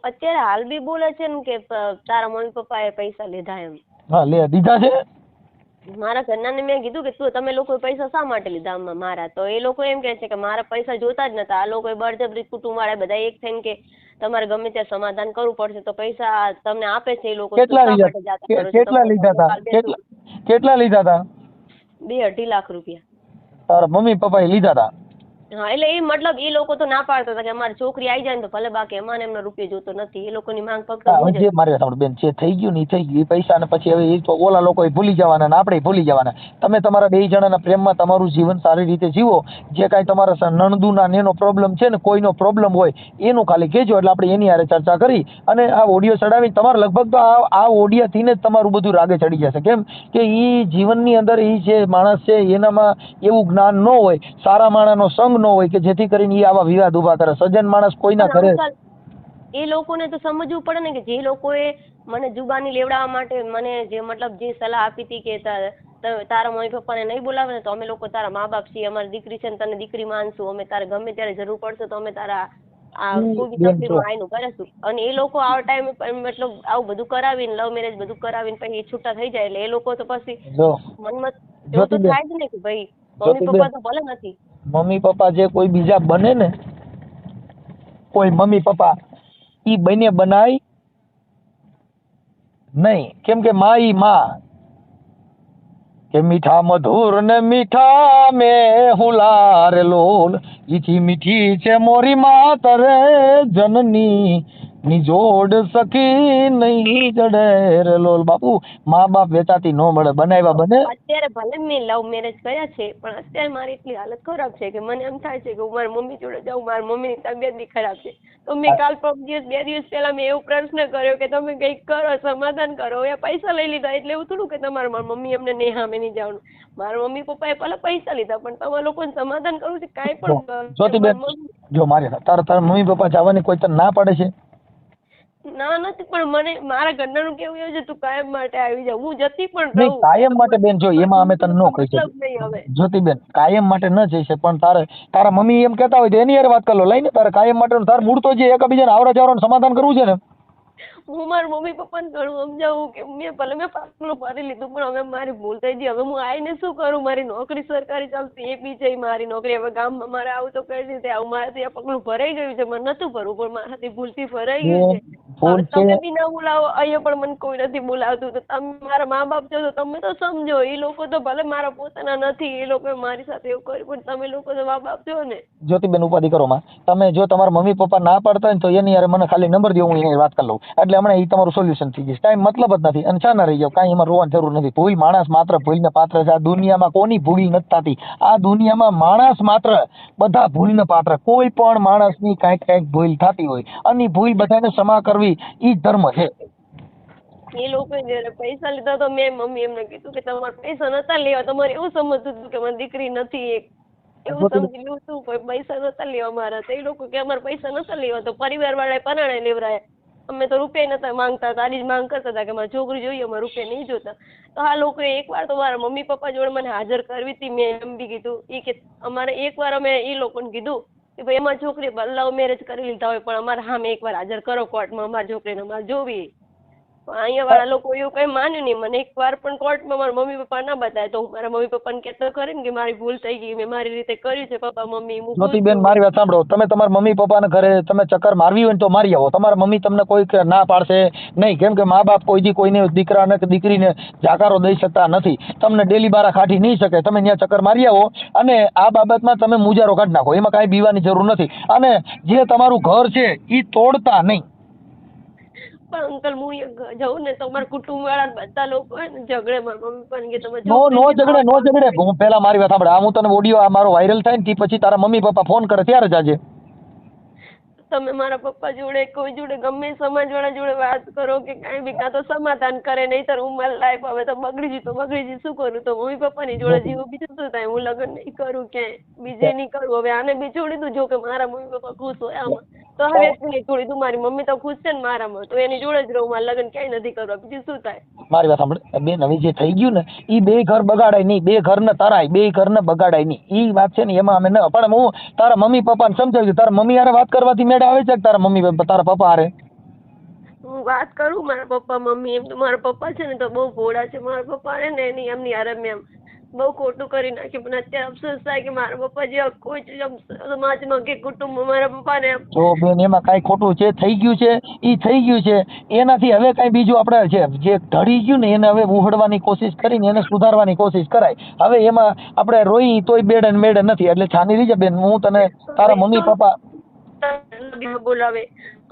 અત્યારે હાલ બી બોલે છે ને કે તારા મમ્મી પપ્પાએ પૈસા લીધા એમ.
હા, લે દીધા છે.
મારા ઘરનાને મેં કીધું કે તમે લોકો પૈસા શા માટે લીધા મારા, તો એ લોકો એમ કહે છે કે મારા પૈસા જોતા જ નતા. આ લોકો બળજબરી કુટુંબ વાળા બધા એક થઈને કે તમારે ગમે ત્યાં સમાધાન કરવું પડશે, તો પૈસા તમને આપે છે એ લોકો.
કેટલા લીધા હતા? કેટલા લીધા હતા?
2-2.5 લાખ રૂપિયા
તારા મમ્મી પપ્પાએ લીધા હતા.
હા, એટલે એ મતલબ એ લોકો તો ના પાડતા હતા કે અમારી છોકરી આવી જાય ને તો ભલે, બાકી અમારે એમનો રૂપિયા જોતો નથી. એ લોકોની માંગ ફક્ત
જે મારે સાંભળ બેન, જે થઈ ગયું ને થઈ ગયું. એ પૈસા ને પછી હવે એ તો ઓલા લોકો ભૂલી જવાના ને આપણે ભૂલી જવાના. તમે તમારા 2 જણાના પ્રેમમાં તમારું જીવન સારી રીતે જીવો. જે કાંઈ તમારા નણદુના એનો પ્રોબ્લેમ છે ને, કોઈનો પ્રોબ્લેમ હોય એનું ખાલી કહેજો, એટલે આપણે એની હારે ચર્ચા કરી અને આ ઓડિયો ચડાવી તમારે લગભગ તો આ ઓડિયાથી ને જ તમારું બધું રાગે ચડી જશે. કેમ કે એ જીવનની અંદર એ જે માણસ છે એનામાં એવું જ્ઞાન ન હોય, સારા માણસનો સંગ ન હોય કે જેથી કરીને એ આવા વિવાદ ઉભા કરે. સજ્જન માણસ કોઈના ઘરે
એ લોકોને તો સમજવું પડે ને કે જે લોકોએ મને જુબાની લેવડાવવા માટે મને જે મતલબ જે સલાહ આપી હતી કે તારા મમ્મી પપ્પાને નહીં બોલાવે ને તો અમે લોકો તારા મા બાપ છીએ, અમારી દીકરી છે ને તને દીકરી માનશું, અમે તારે ગમે ત્યારે જરૂર પડશે તો અમે તારા આ કોઈ બી તકલીફમાં આવીને કરીશું. અને એ લોકો આ ટાઈમે મતલબ આવું બધું કરાવીને લવ મેરેજ બધું કરાવીને પછી છૂટા થઈ જાય એટલે એ લોકો તો પછી મનમાં એવું તો થાય જ ને કે ભાઈ મમ્મી પપ્પા તો ભલે નથી.
મમ્મી પપ્પા જે કોઈ બીજા બને ને, કોઈ મમ્મી પપ્પા ઈ બને બનાય નહીં. કેમ કે માં ઈ માં કે મીઠા મધુર ને મીઠા મેં હુલાર લોલ, ઈથી મીઠી છે મોરી માતર જનની ની જોડ સખી નહીં જડે રે લોલ. બાપુ મા બાપ વેચાતી નો મળે, બનાવ્યા બને.
અત્યારે ભલે મેં લવ મેરેજ કર્યા છે પણ અત્યારે મારી એટલી હાલત ખરાબ છે કે મને એમ થાય છે કે હું મારી મમ્મી જોડે જાઉં. મારી મમ્મીની તબિયત બી ખરાબ છે, તો મેં કાલ 2 દિવસ પહેલા મેં એવો પ્રશ્ન કર્યો કે તમે કંઈક કરો, સમાધાન કરો. એ પૈસા લઈ લીધા એટલે એવું થોડું કે તમારે મારી મમ્મી એમને નેહામે નહીં જવાનું. મારા મમ્મી પપ્પાએ ભલે પૈસા લીધા પણ તમારા લોકોને સમાધાન કરવું છે કાંઈ પણ.
જ્યોતિબેન જો મારે તારા મમ્મી પપ્પા જવાની કોઈ તને ના પાડે છે?
ના નથી, પણ મને મારા ઘરનાનું કેવું એવું છે તું કાયમ માટે આવી જા. હું જતી પણ રહું.
કાયમ માટે બેન જો એમાં અમે તને ન કહી શકીએ જ્યોતિબેન, કાયમ માટે ન જઈ શકે, પણ તારા મમ્મી એમ કહેતા હોય તો એની યાર વાત કરી લો. લઈને તારે કાયમ માટે તારે મૂળ તો જે એકબીજાને આવરા જવરાનું સમાધાન કરવું છે ને.
હું મારા મમ્મી પપ્પાને ઘણું સમજાવું કે મેં પાકલું ભરી લીધું પણ હવે મારી ભૂલ થઈ ગઈ. હવે હું આવીને શું કરું? મારી નોકરી સરકારી ચાલતી એ બી છે મારી નોકરી. હવે ગામમાં મારે આવું તો કરી દીધે, આવું મારાથી આ પગલું ભરાઈ ગયું છે. મને નતું ભરવું પણ મારાથી ભૂલથી ભરાઈ ગયું છે. તમે બી ના બોલાવો, અહીંયા પણ મને કોઈ નથી બોલાવતું. તો તમે મારા મા બાપ છો તો તમે તો સમજો. એ લોકો તો ભલે મારા પોતાના નથી, એ લોકો મારી સાથે એવું કર્યું પણ તમે લોકો તો મા બાપ છો ને.
જ્યોતિબેન ઉપાધિ કરો માં. તમે જો તમારા મમ્મી પપ્પા ના પાડતા હોય તો એની યાર મને ખાલી નંબર દો, હું એની વાત કરી લઉં. એટલે હમણાં એ તમારું સોલ્યુશન થઈ જશે. કાંઈ મતલબ જ નથી અને છાના રહી જાવ, કાંઈ એમાં રોવાની જરૂર નથી. ભૂલ માણસ માત્ર ભૂલને પાત્ર છે. આ દુનિયામાં કોની ભૂલ નથી થતી. આ દુનિયામાં માણસ માત્ર બધા ભૂલને પાત્ર. કોઈ પણ માણસની કાંઈક ભૂલ થતી હોય અને ભૂલ બધાને ક્ષમા કરવી ઈ ધર્મ છે.
એ લોકોએ જયારે પૈસા લીધા તો મેં મમ્મી એમને કીધું કે તમારે પૈસા નતા લેવા, તમારે એવું સમજતું હતું કે મારી દીકરી નથી, એવું સમજી લેવું શું? પૈસા નતા લેવા મારા. તો એ લોકો કે અમારે પૈસા નતા લેવા તો પરિવાર વાળાએ પરાણે લેવરાયા. અમે તો રૂપિયા નતા માંગતા, તારી જ માંગ કરતા હતા કે મારી છોકરી જોઈએ, અમારે રૂપિયા નહીં જોતા. તો આ લોકોએ એકવાર તો મારા મમ્મી પપ્પા જોડે મને હાજર કરવી હતી. મેં એમ બી કીધું એ કે અમારે એકવાર અમે એ લોકોને કીધું કે ભાઈ અમારી છોકરી લવ મેરેજ કરી લીધા હોય પણ અમારે સામે એકવાર હાજર કરો કોર્ટમાં, અમારી છોકરીને અમારે જોવી. અહીંયા વાળા લોકો એવું કઈ માન્યું નહીં. મને એકવાર પણ કોર્ટમાં મારા મમ્મી પપ્પા ના બતાવે તો હું મારા મમ્મી પપ્પાને કહેતો ખરી ને કે મારી ભૂલ થઈ ગઈ, મેં મારી રીતે કર્યું છે પપ્પા મમ્મી.
જ્યોતિબેન મારી વાત સાંભળો, તમે તમારા મમ્મી પપ્પાના ઘરે તમે ચક્કર મારવી હોય ને તો મારી આવો. તમારા મમ્મી તમને કોઈ ના પાડશે નહીં, કેમ કે મા બાપ કોઈ દી કોઈને દીકરાને કે દીકરીને જાકારો દઈ શકતા નથી. તમને ડેલી બારા કાઢી નહીં શકે. તમે ત્યાં ચક્કર મારી આવો અને આ બાબતમાં તમે મુજારો કાઢી નાખો, એમાં કાંઈ બીવાની જરૂર નથી. અને જે તમારું ઘર છે એ તોડતા નહીં.
પણ અંકલ હું જઉં ને તો મારા કુટુંબ વાળા બધા લોકો ઝઘડે મારા મમ્મી પપ્પાને કે તમે
નો ઝઘડે. હું પેલા મારી વાત સાંભળે, હું તને ઓડિયો મારો વાયરલ થાય ને પછી તારા મમ્મી પપ્પા ફોન કરે ત્યારે જાજે.
તમે મારા પપ્પા જોડે કોઈ જોડે ગમે સમાજ વાળા જોડે વાત કરો કે કાંઈ બી, કાં તો સમાધાન કરે, નહીંતર હું મારી લાઈફ હવે તો બગડી ગઈ શું કરું? તો મમ્મી પપ્પાની જોડે જીવું બીજું શું થાય? હું લગ્ન નહીં કરું ક્યાંય, બીજે નહીં કરું. હવે આને બી છોડી દઉં, જો કે મારા મમ્મી પપ્પા ખુશ હોય આમાં તો આ વ્યક્તિને છોડી દઉં. મારી મમ્મી તો ખુશ છે ને મારામાં, તો એની જોડે જ રહું. મારા લગ્ન ક્યાંય નથી કરવા, બીજું શું થાય?
મારી વાત સાંભળે બેન, હવે જે થઈ ગયું ને એ બે ઘર બગાડાય નહીં, બે ઘર ને તરાય, બે ઘર ને બગાડાય નહીં. એ વાત છે ને એમાં અમે ન, પણ હું તારા મમ્મી પપ્પાને સમજાવ્યું. તારા મમ્મી હારે વાત કરવાથી મેળ આવે છે કે તારા મમ્મી તારા પપ્પા હારે?
હું વાત કરું મારા પપ્પા મમ્મી, એમ તો મારા પપ્પા છે ને તો બહુ ભોળા છે. મારા પપ્પા ને એની એમની હારે મેં બહુ ખોટું કરી નાખ્યું. પણ અત્યારે અફસોસ થાય કે મારા પપ્પા જેવા કોઈ સમાજમાં કે કુટુંબમાં મારા પપ્પાને
જો બેન એમાં કાંઈ ખોટું છે, થઈ ગયું છે એ થઈ ગયું છે. એનાથી હવે કાંઈ બીજું આપણે જે ઢળી ગયું ને એને હવે ઉહડવાની કોશિશ કરીને એને સુધારવાની કોશિશ કરાય. હવે એમાં આપણે રોઈ તોય બેડે ને મેડે નથી. એટલે છાની રહી જા બેન. હું તને તારા મમ્મી પપ્પા
બોલાવે,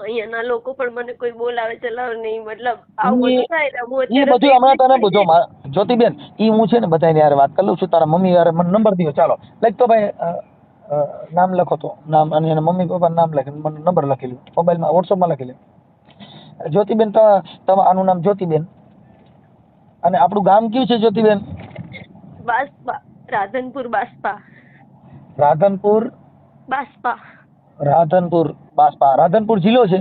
અહીંયાના લોકો પણ મને કોઈ બોલાવે ચલાવે નહીં, મતલબ આવું બધું થાય ને હું
એ બધું હમણાં તને પૂછો જ્યોતિબેન, ઈ હું છે ને બધાને યાર વાત કરી લઉં છું. તારા મમ્મી યાર મને નંબર દો. ચાલો લખ તો ભાઈ, નામ લખો તો નામ અને એના મમ્મી પપ્પાનું નામ લખી મને નંબર લખી લો, મોબાઈલમાં વોટ્સઅપમાં લખી લો. જ્યોતિબેન આનું નામ જ્યોતિબેન. અને આપણું ગામ કયું છે જ્યોતિબેન?
બાસપા, રાધનપુર બાસપા.
રાધનપુર
બાસપા.
રાધનપુર બાસપા. રાધનપુર જિલ્લો છે?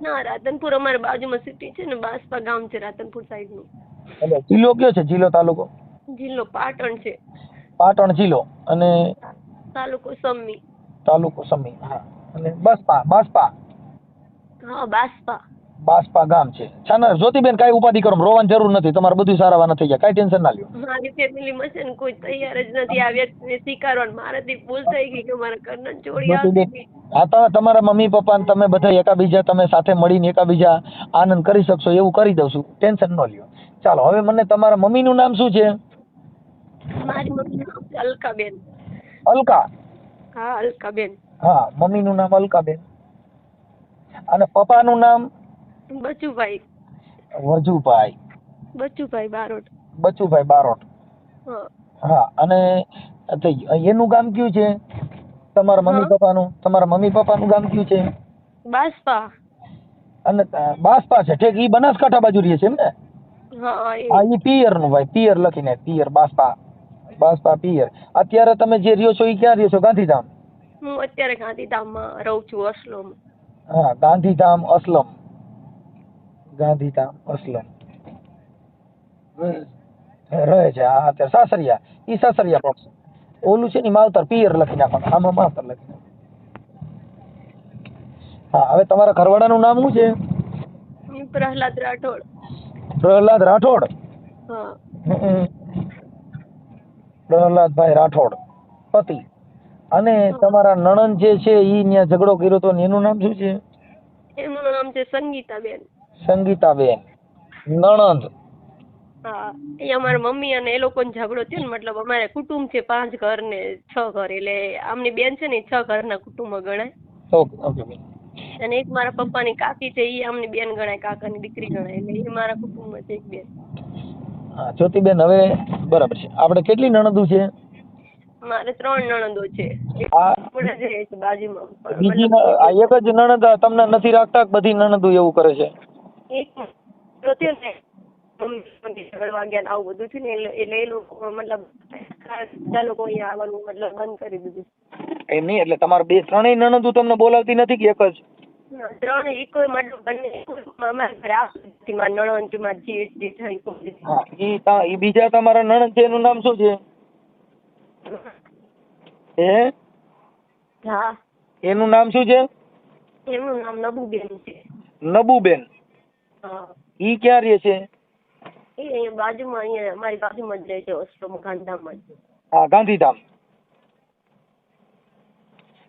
ના, રાધનપુર અમારા બાજુમાં સિટી છે ને, બાસપા ગામ છે રાધનપુર સાઈડ નું.
એટલે જિલ્લો કયો છે? જિલ્લો તાલુકો?
જિલ્લો પાટણ છે.
પાટણ જિલ્લો. અને
તાલુકો સમી.
તાલુકો સમી. હા. અને બાસપા.
હા, બાસપા.
બાસપા ગામ છે. છાના જ્યોતિબેન કાંઈ ઉપાધિ કરો, રોવાની જરૂર નથી. તમારે બધું સારાવાના થઈ જાય, કાંઈ ટેન્શન ના લ્યો.
મારી ફેમિલીમાં છે ને કોઈ તૈયાર જ નથી આ વ્યક્તિને સ્વીકારવાનું. મારાથી ભૂલ થઈ ગઈ કે મારા ઘરના ચોરી આવતી.
હા તો તમારા મમ્મી પપ્પા ને તમે બધા એકાબીજા તમે સાથે મળીને એકાબીજા આનંદ કરી શકશો એવું કરી દઉં છું, ટેન્શન ન લ્યો. ચાલો હવે મને તમારા મમ્મીનું નામ શું છે?
મારી મમ્મીનું નામ છે અલકાબેન.
અલકા?
હા, અલકાબેન.
હા, મમ્મીનું નામ અલકાબેન. અને પપ્પાનું નામ?
બચુભાઈ.
વજુભાઈ.
બચુભાઈ બારોટ.
બચુભાઈ બારોટ. હા. અને એનું ગામ કયું છે તમારા મમ્મી પપ્પાનું? તમારા મમ્મી પપ્પાનું ગામ કયું છે?
બાસપા.
અને બાસપા છે, ઠીક. ઈ બનાસકાંઠા બાજુ રહે છે એમ ને?
હા,
ઈ પિયર નું ભાઈ, પિયર લખીને પિયર. બાસપા પિયર. અત્યારે તમે જે રહ્યો છો એ ક્યાં રહ્યો છો? ગાંધીધામ?
હું અત્યારે ગાંધીધામમાં રહું છું, અસલમ.
હા, ગાંધીધામ અસલમ. રહે છે. હા, અત્યારે સાસરિયા. ઈ સાસરિયા પક્ષ. ઓલું છે ને માવતર, પિયર લખી નાખવાનું. આમાં માવતર લખી નાખવાનું. હા. હવે તમારા ઘરવાળાનું નામ શું છે?
પ્રહલાદ રાઠોડ.
પ્રહલાદ રાઠોડ.
હા.
પ્રહલાદભાઈ રાઠોડ, પતિ. અને તમારા નણંદ જે છે ઈ ત્યાં ઝઘડો કર્યો તો એનું નામ શું છે?
એમનું નામ છે સંગીતાબેન.
સંગીતાબેન, નણંદ.
હા, એ અમારા મમ્મી અને એ લોકોનો ઝઘડો થયો ને, મતલબ અમારે કુટુંબ છે 5 ઘર ને 6 ઘર, એટલે આમની બેન છે ને 6 ઘરના કુટુંબમાં ગણાય.
ઓકે.
અને એક મારા પપ્પાની કાકી છે, એ આમની બેન ગણાય, કાકાની દીકરી ગણાય, એટલે એ મારા કુટુંબમાં છે એક બેન.
હા જ્યોતિબેન, હવે બરાબર છે. આપણે કેટલી નણંદો છે?
મારે 3 નણંદો છે. બાજુમાં
બીજી એક જ નણંદ તમને નથી રાખતા? બધી નણંદો એવું કરે છે?
એક થયો ને ઝઘડવા ગયા આવું બધું થયું ને, એટલે એ લોકો મતલબ બધા લોકો અહીંયા આવવાનું મતલબ બંધ કરી દીધું.
એમ નહીં, એટલે તમારે ત્રણેય નણંદો તમને બોલાવતી નથી કે એક જ?
3 એક મતલબ બંને અમારા ઘરે આવતી. મારા નણંદ, મારા જેઠ થઈ.
હા, ઈ બીજા તમારા નણંદ છે એનું નામ શું છે?
હા,
એનું નામ શું છે?
એમનું નામ નબુબેન છે.
નબુબેન.
હા.
ઈ ક્યાં રહે છે?
એ અહીંયા બાજુમાં, અહીંયા અમારી બાજુમાં જ રહે છે, હોસ્ટેલમાં, ગાંધીધામમાં જ.
હા, ગાંધીધામ.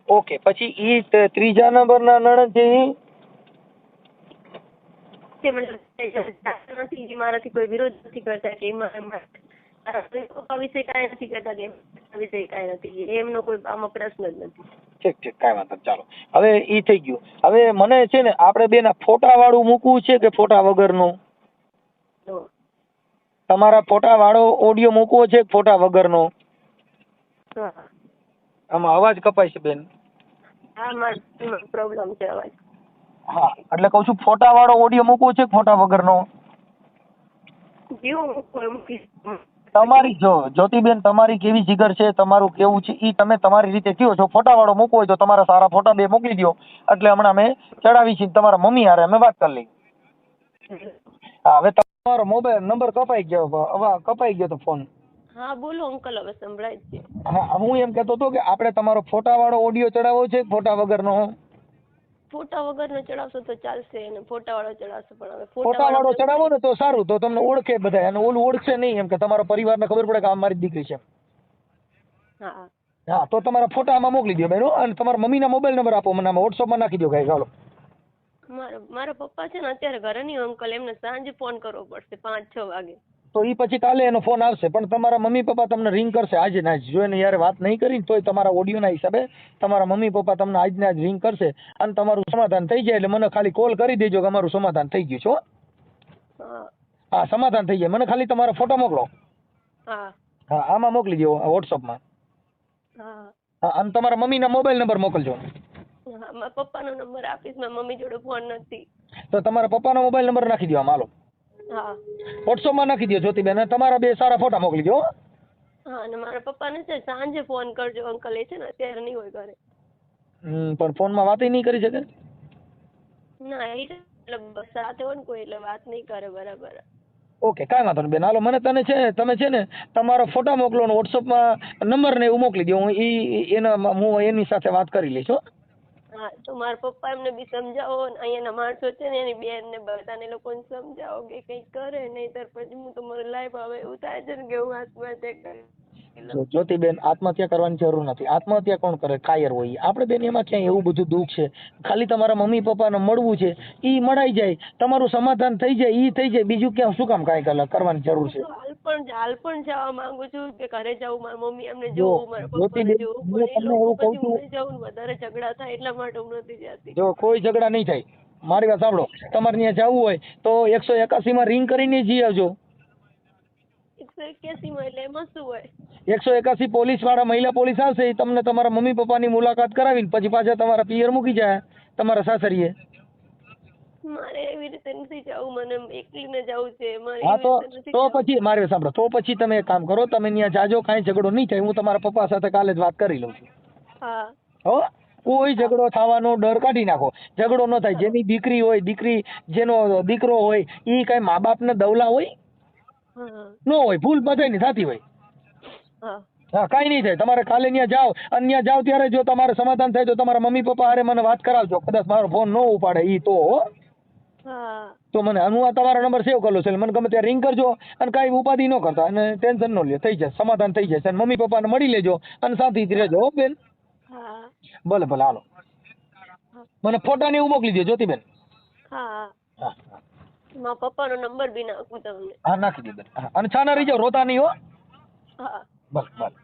ઓકે, પછી ઈ ત્રીજા નંબરના નણંદ છે ઈ?
તે મને નથી, એ મારાથી કોઈ વિરોધ નથી કરતા કે મારા પપ્પા વિશે કાંઈ નથી કરતા કે એમના વિશે કાંઈ નથી, એમનો કોઈ આમાં પ્રશ્ન જ નથી.
ઠીક ઠીક, કાંઈ વાંધો નહીં. ચાલો, હવે ઈ થઈ ગયું. હવે મને છે ને આપણે બેના ફોટા વાળું મૂકવું છે કે ફોટા વગરનું?
તો
તમારા ફોટા વાળો ઓડિયો મૂકવો છે કે ફોટા વગરનો?
હા,
આમાં અવાજ કપાય છે બેન.
હા, મારો પ્રોબ્લેમ છે અવાજ.
હા, એટલે કહું છું ફોટા વાળો ઓડિયો મૂકવો છે કે ફોટા વગરનો?
જેવું મૂકી.
તમારી જો જ્યોતિબેન, તમારી કેવી જીગર છે, તમારું કેવું છે ઈ તમે તમારી રીતે કયો છો. ફોટા વાળો મૂકવો હોય તો તમારા સારા ફોટા બે મોકલી દો, એટલે હમણાં અમે ચડાવી છીએ. તમારા મમ્મી હારે અમે વાત કરી લઈ. હા, હવે તમારો મોબાઈલ નંબર કપાઈ ગયો, હવે કપાઈ ગયો તો ફોન.
હા બોલો અંકલ, હવે સંભળાય છે.
હા, હું એમ કહેતો હતો કે આપણે તમારો ફોટા વાળો ઓડિયો ચડાવવો છે ફોટા વગરનો?
ફોટા વગરનો ચડાવશો તો ચાલશે, અને ફોટા વાળો ચડાવશો પણ હવે
ફોટા વાળો ચડાવો ને તો સારું, તો તમને ઓળખે બધા, અને ઓલું ઓળખશે નહીં, એમ કે તમારા પરિવારને ખબર પડે કે આ મારી દીકરી છે.
હા,
હા, તો તમારા ફોટા આમાં મોકલી દો બેન, અને તમારા મમ્મીના મોબાઈલ નંબર આપો મને, આમાં વોટ્સઅપમાં નાખી દો. કાંઈ ચાલો.
મારા પપ્પા છે ને અત્યારે ઘરે નહીં અંકલ, એમને સાંજે ફોન કરવો પડશે 5-6 વાગે.
તો ઈ પછી કાલે એનો ફોન આવશે, પણ તમારા મમ્મી પપ્પા તમને રિંગ કરશે આજે ને આજ. જો એને યાર વાત નહીં કરી તોય તમારા ઓડિયોના હિસાબે તમારા મમ્મી પપ્પા તમને આજને આજ રિંગ કરશે, અને તમારું સમાધાન થઈ જાય એટલે મને ખાલી કોલ કરી દેજો કે અમારું સમાધાન થઈ ગયું છે.
હા,
હા, સમાધાન થઈ જાય, મને ખાલી તમારો ફોટો મોકલો.
હા,
હા, આમાં મોકલી દો, વોટ્સઅપમાં.
હા,
હા, અને તમારા મમ્મીના મોબાઈલ નંબર મોકલજો.
હા, મારા પપ્પાનો નંબર આપીશ, મારા મમ્મી જોડે ફોન નથી.
તો તમારા પપ્પાનો મોબાઈલ નંબર નાખી દો આમાં, હાલો.
હા,
વોટ્સઅપમાં નાખી દો જ્યોતિબેન, અને તમારા બે સારા ફોટા મોકલી દો.
હા, અને મારા પપ્પાને છે સાંજે ફોન કરજો અંકલ, એ છે ને અત્યારે નહીં હોય ઘરે.
પણ ફોનમાં વાત નહીં કરી શકે?
ના, એ એટલે સાથે હોય ને કોઈ એટલે વાત નહીં કરે બરાબર.
ઓકે, કાંઈ વાંધો નહીં બેન, હાલો. મને તમે છે ને તમારો ફોટા મોકલો ને વોટ્સઅપમાં નંબર ને એવું મોકલી દો, હું એની સાથે વાત કરી લઈશ. હો.
હા, તો મારા પપ્પા એમને બી સમજાવો, ને અહીંયાના માણસો છે ને એની બેન ને બધાને લોકોને સમજાવો કે કંઈક કરે, નહીંતર પછી હું તો મારી લાઈફ હવે એવું થાય છે ને કે હું આત્મહત્યા કરી.
જ્યોતિબેન, આત્મહત્યા કરવાની જરૂર નથી. આત્મહત્યા કોણ કરે? કાયર હોય. આપણે બેન એમાં ક્યાંય એવું બધું દુઃખ છે? ખાલી તમારા મમ્મી પપ્પાને મળવું છે, ઈ મળાઈ જાય, તમારું સમાધાન થઈ જાય, ઈ થઈ જાય, બીજું ક્યાં શું કામ કાંઈ કરવાની જરૂર છે?
હાલ પણ જવા માંગુ છું કે ઘરે જવું, મારી મમ્મી એમને
જો
જોવું, મારા પપ્પાને જોવું, પણ એ
તમને
લોકો
એવું કહું
પછી
છું,
હું જાઉં વધારે ઝઘડા થાય એટલા માટે હું નથી જતી.
જો કોઈ ઝઘડા નહીં થાય, મારી વાત સાંભળો. તમારે ત્યાં જવું હોય તો 181 રિંગ કરીને જઈ આવજો.
181 એટલે એમાં શું હોય?
181 પોલીસ વાળા, મહિલા પોલીસ આવશે, એ તમને તમારા મમ્મી પપ્પાની મુલાકાત કરાવીને પછી પાછા તમારા પિયર મૂકી જાય, તમારા સાસરીએ.
મારે એવી રીતે નથી જવું, મને એકલીને જવું છે.
હા, તો પછી મારે સાંભળો, તો પછી તમે એક કામ કરો, તમે ત્યાં જાજો, કાંઈ ઝઘડો નહીં થાય, હું તમારા પપ્પા સાથે કાલે જ વાત કરી લઉં છું.
હા,
હો, કોઈ ઝઘડો થવાનો ડર કાઢી નાખો. ઝઘડો ન થાય. જેની દીકરી હોય, જેનો દીકરો હોય, એ કઈ મા બાપને દવલા હોય? ન હોય. ભૂલ બધાની થતી હોય. હા, કાંઈ નહીં થાય. તમારે કાલે ત્યાં જાઓ, અને ત્યાં જાઓ ત્યારે જો તમારે સમાધાન થાય તો તમારા મમ્મી પપ્પા હારે મને વાત કરાવજો. કદાચ મારો ફોન ન ઉપાડે ઈ તો મને, હું આ તમારો નંબર સેવ કરેલો છે, મને ગમે ત્યારે રિંગ કરજો, અને કાંઈ ઉપાધિ ન કરતા, અને ટેન્શન ન લે, થઈ જાય, સમાધાન થઈ જાય. અને મમ્મી પપ્પાને મળી લેજો, અને શાંતિથી રહેજો. હો બેન. ભલે ભલે, હાલો. મને ફોટા ને એવું મોકલી દો જ્યોતિબેન.
હા, મારા પપ્પાનો નંબર બી નાખું તમને.
હા, નાખી દે બેન. અને છાના રહી જાઓ, રોતા નહીં. હો.
હા,
બસ બસ.